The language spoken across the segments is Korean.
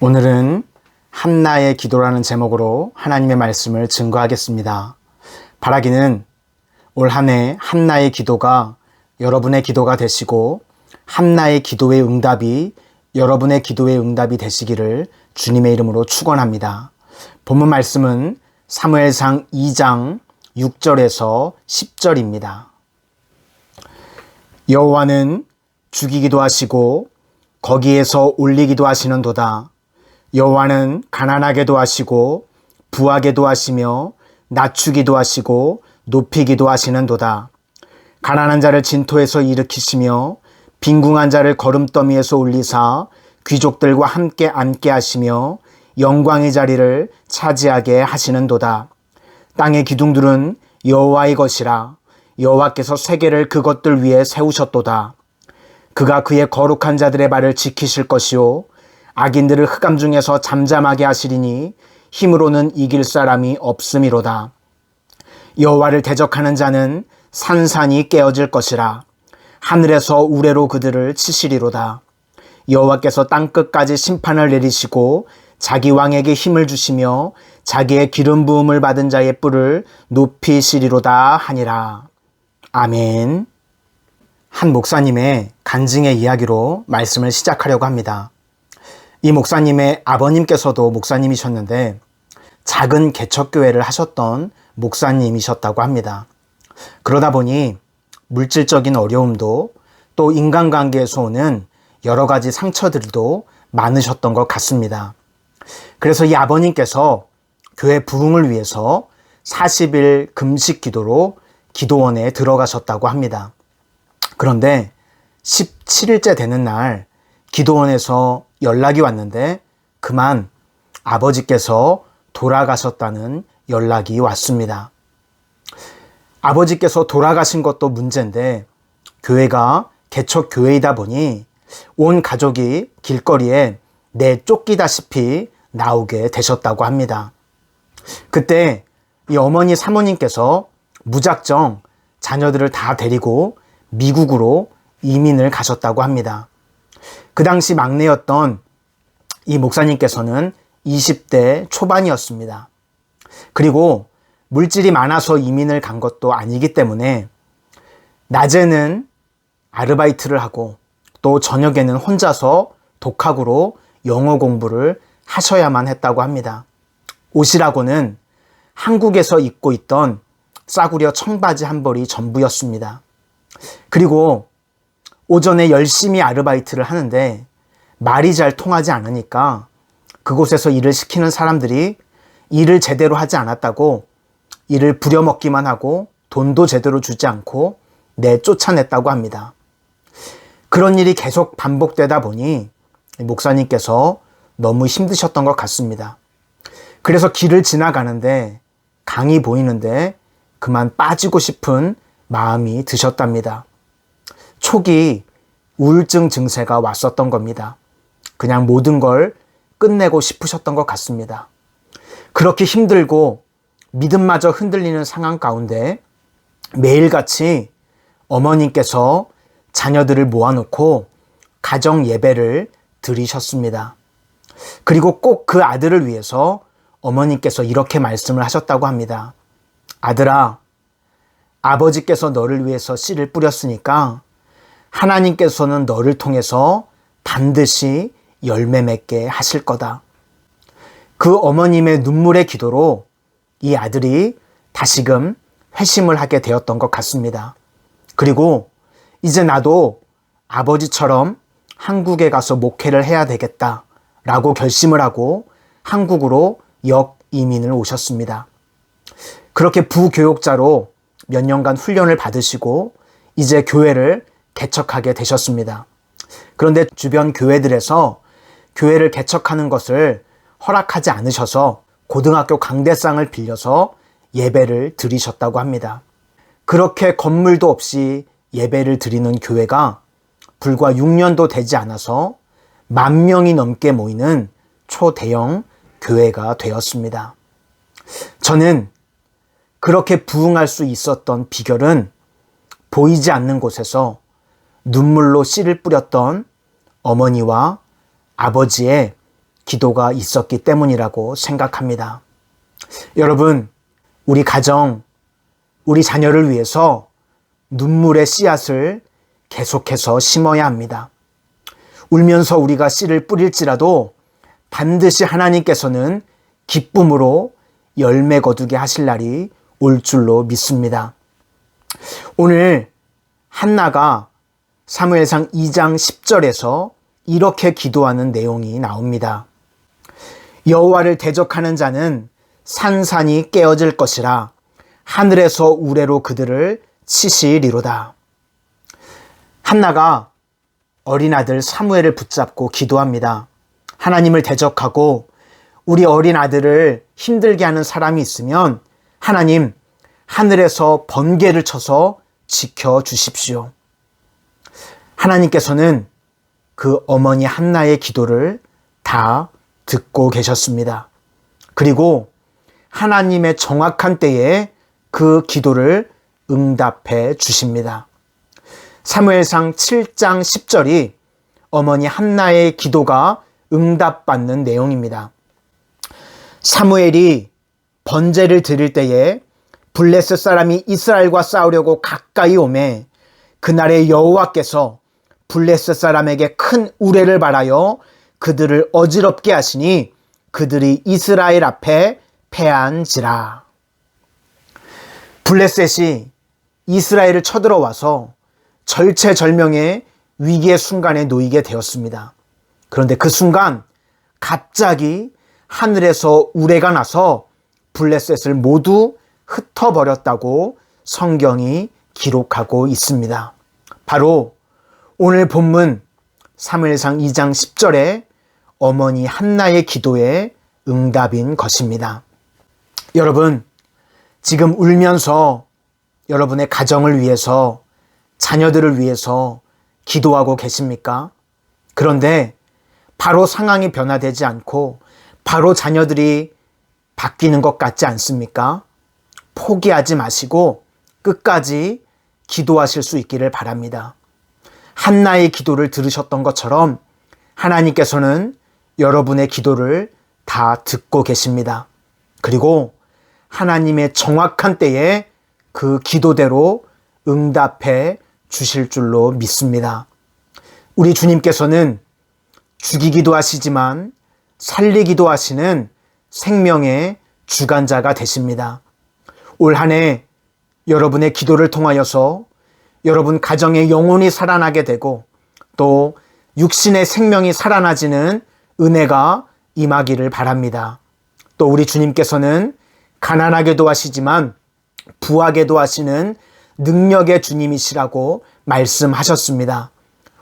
오늘은 한나의 기도라는 제목으로 하나님의 말씀을 증거하겠습니다. 바라기는 올 한 해 한나의 기도가 여러분의 기도가 되시고 한나의 기도의 응답이 여러분의 기도의 응답이 되시기를 주님의 이름으로 축원합니다. 본문 말씀은 사무엘상 2장 6절에서 10절입니다. 여호와는 죽이기도 하시고 거기에서 올리기도 하시는도다. 여호와는 가난하게도 하시고 부하게도 하시며 낮추기도 하시고 높이기도 하시는도다. 가난한 자를 진토에서 일으키시며 빈궁한 자를 거름더미에서 올리사 귀족들과 함께 앉게 하시며 영광의 자리를 차지하게 하시는도다. 땅의 기둥들은 여호와의 것이라. 여호와께서 세계를 그것들 위에 세우셨도다. 그가 그의 거룩한 자들의 발을 지키실 것이요 악인들을 흑암 중에서 잠잠하게 하시리니 힘으로는 이길 사람이 없음이로다. 여호와를 대적하는 자는 산산이 깨어질 것이라. 하늘에서 우레로 그들을 치시리로다. 여호와께서 땅끝까지 심판을 내리시고 자기 왕에게 힘을 주시며 자기의 기름 부음을 받은 자의 뿔을 높이시리로다 하니라. 아멘. 한 목사님의 간증의 이야기로 말씀을 시작하려고 합니다. 이 목사님의 아버님께서도 목사님이셨는데 작은 개척교회를 하셨던 목사님이셨다고 합니다. 그러다 보니 물질적인 어려움도 또 인간관계에서 오는 여러 가지 상처들도 많으셨던 것 같습니다. 그래서 이 아버님께서 교회 부흥을 위해서 40일 금식 기도로 기도원에 들어가셨다고 합니다. 그런데 17일째 되는 날 기도원에서 연락이 왔는데 그만 아버지께서 돌아가셨다는 연락이 왔습니다. 아버지께서 돌아가신 것도 문제인데 교회가 개척교회이다 보니 온 가족이 길거리에 내쫓기다시피 나오게 되셨다고 합니다. 그때 이 어머니 사모님께서 무작정 자녀들을 다 데리고 미국으로 이민을 가셨다고 합니다. 그 당시 막내였던 이 목사님께서는 20대 초반이었습니다. 그리고 물질이 많아서 이민을 간 것도 아니기 때문에 낮에는 아르바이트를 하고 또 저녁에는 혼자서 독학으로 영어 공부를 하셔야만 했다고 합니다. 옷이라고는 한국에서 입고 있던 싸구려 청바지 한 벌이 전부였습니다. 그리고 오전에 열심히 아르바이트를 하는데 말이 잘 통하지 않으니까 그곳에서 일을 시키는 사람들이 일을 제대로 하지 않았다고 일을 부려먹기만 하고 돈도 제대로 주지 않고 내쫓아냈다고 합니다. 그런 일이 계속 반복되다 보니 목사님께서 너무 힘드셨던 것 같습니다. 그래서 길을 지나가는데 강이 보이는데 그만 빠지고 싶은 마음이 드셨답니다. 초기 우울증 증세가 왔었던 겁니다. 그냥 모든 걸 끝내고 싶으셨던 것 같습니다. 그렇게 힘들고 믿음마저 흔들리는 상황 가운데 매일같이 어머님께서 자녀들을 모아놓고 가정 예배를 드리셨습니다. 그리고 꼭 그 아들을 위해서 어머님께서 이렇게 말씀을 하셨다고 합니다. 아들아, 아버지께서 너를 위해서 씨를 뿌렸으니까 하나님께서는 너를 통해서 반드시 열매 맺게 하실 거다. 그 어머님의 눈물의 기도로 이 아들이 다시금 회심을 하게 되었던 것 같습니다. 그리고 이제 나도 아버지처럼 한국에 가서 목회를 해야 되겠다라고 결심을 하고 한국으로 역이민을 오셨습니다. 그렇게 부교육자로 몇 년간 훈련을 받으시고 이제 교회를 개척하게 되셨습니다. 그런데 주변 교회들에서 교회를 개척하는 것을 허락하지 않으셔서 고등학교 강대상을 빌려서 예배를 드리셨다고 합니다. 그렇게 건물도 없이 예배를 드리는 교회가 불과 6년도 되지 않아서 10,000명이 넘게 모이는 초대형 교회가 되었습니다. 저는 그렇게 부흥할 수 있었던 비결은 보이지 않는 곳에서 눈물로 씨를 뿌렸던 어머니와 아버지의 기도가 있었기 때문이라고 생각합니다. 여러분, 우리 가정, 우리 자녀를 위해서 눈물의 씨앗을 계속해서 심어야 합니다. 울면서 우리가 씨를 뿌릴지라도 반드시 하나님께서는 기쁨으로 열매 거두게 하실 날이 올 줄로 믿습니다. 오늘 한나가 사무엘상 2장 10절에서 이렇게 기도하는 내용이 나옵니다. 여호와를 대적하는 자는 산산이 깨어질 것이라 하늘에서 우레로 그들을 치시리로다. 한나가 어린 아들 사무엘을 붙잡고 기도합니다. 하나님을 대적하고 우리 어린 아들을 힘들게 하는 사람이 있으면 하나님, 하늘에서 번개를 쳐서 지켜주십시오. 하나님께서는 그 어머니 한나의 기도를 다 듣고 계셨습니다. 그리고 하나님의 정확한 때에 그 기도를 응답해 주십니다. 사무엘상 7장 10절이 어머니 한나의 기도가 응답받는 내용입니다. 사무엘이 번제를 드릴 때에 블레셋 사람이 이스라엘과 싸우려고 가까이 오매 그날에 여호와께서 블레셋 사람에게 큰 우레를 발하여 그들을 어지럽게 하시니 그들이 이스라엘 앞에 패한지라. 블레셋이 이스라엘을 쳐들어와서 절체절명의 위기의 순간에 놓이게 되었습니다. 그런데 그 순간 갑자기 하늘에서 우레가 나서 블레셋을 모두 흩어버렸다고 성경이 기록하고 있습니다. 바로 오늘 본문 사무엘상 2장 10절에 어머니 한나의 기도의 응답인 것입니다. 여러분, 지금 울면서 여러분의 가정을 위해서, 자녀들을 위해서 기도하고 계십니까? 그런데 바로 상황이 변화되지 않고 바로 자녀들이 바뀌는 것 같지 않습니까? 포기하지 마시고 끝까지 기도하실 수 있기를 바랍니다. 한나의 기도를 들으셨던 것처럼 하나님께서는 여러분의 기도를 다 듣고 계십니다. 그리고 하나님의 정확한 때에 그 기도대로 응답해 주실 줄로 믿습니다. 우리 주님께서는 죽이기도 하시지만 살리기도 하시는 생명의 주관자가 되십니다. 올 한 해 여러분의 기도를 통하여서 여러분 가정의 영혼이 살아나게 되고 또 육신의 생명이 살아나지는 은혜가 임하기를 바랍니다. 또 우리 주님께서는 가난하게도 하시지만 부하게도 하시는 능력의 주님이시라고 말씀하셨습니다.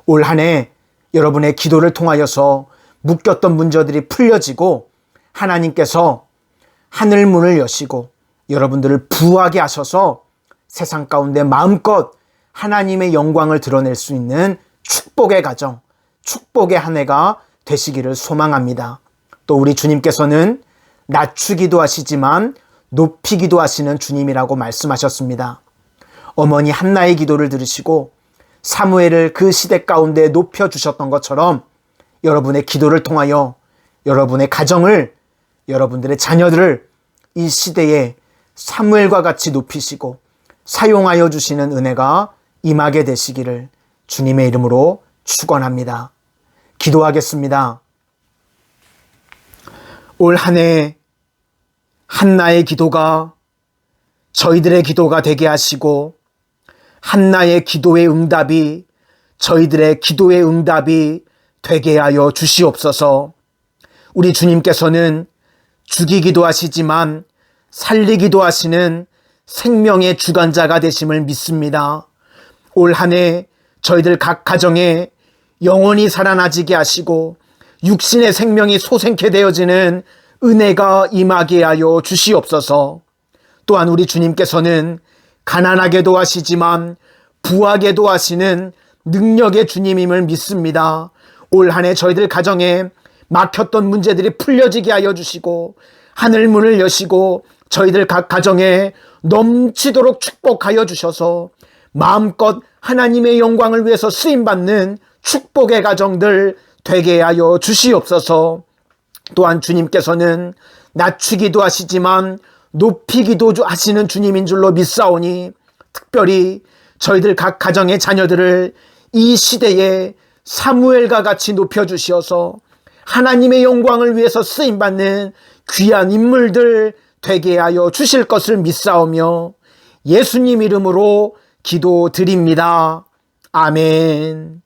올 한 해 여러분의 기도를 통하여서 묶였던 문제들이 풀려지고 하나님께서 하늘 문을 여시고 여러분들을 부하게 하셔서 세상 가운데 마음껏 하나님의 영광을 드러낼 수 있는 축복의 가정, 축복의 한 해가 되시기를 소망합니다. 또 우리 주님께서는 낮추기도 하시지만 높이기도 하시는 주님이라고 말씀하셨습니다. 어머니 한나의 기도를 들으시고 사무엘을 그 시대 가운데 높여주셨던 것처럼 여러분의 기도를 통하여 여러분의 가정을, 여러분들의 자녀들을 이 시대에 사무엘과 같이 높이시고 사용하여 주시는 은혜가 임하게 되시기를 주님의 이름으로 축원합니다. 기도하겠습니다. 올 한 해 한나의 기도가 저희들의 기도가 되게 하시고 한나의 기도의 응답이 저희들의 기도의 응답이 되게 하여 주시옵소서. 우리 주님께서는 죽이기도 하시지만 살리기도 하시는 생명의 주관자가 되심을 믿습니다. 올 한 해 저희들 각 가정에 영혼이 살아나지게 하시고 육신의 생명이 소생케 되어지는 은혜가 임하게 하여 주시옵소서. 또한 우리 주님께서는 가난하게도 하시지만 부하게도 하시는 능력의 주님임을 믿습니다. 올 한 해 저희들 가정에 막혔던 문제들이 풀려지게 하여 주시고 하늘 문을 여시고 저희들 각 가정에 넘치도록 축복하여 주셔서 마음껏 하나님의 영광을 위해서 쓰임받는 축복의 가정들 되게 하여 주시옵소서. 또한 주님께서는 낮추기도 하시지만 높이기도 하시는 주님인 줄로 믿사오니 특별히 저희들 각 가정의 자녀들을 이 시대에 사무엘과 같이 높여주시어서 하나님의 영광을 위해서 쓰임받는 귀한 인물들 되게 하여 주실 것을 믿사오며 예수님 이름으로 기도드립니다. 아멘.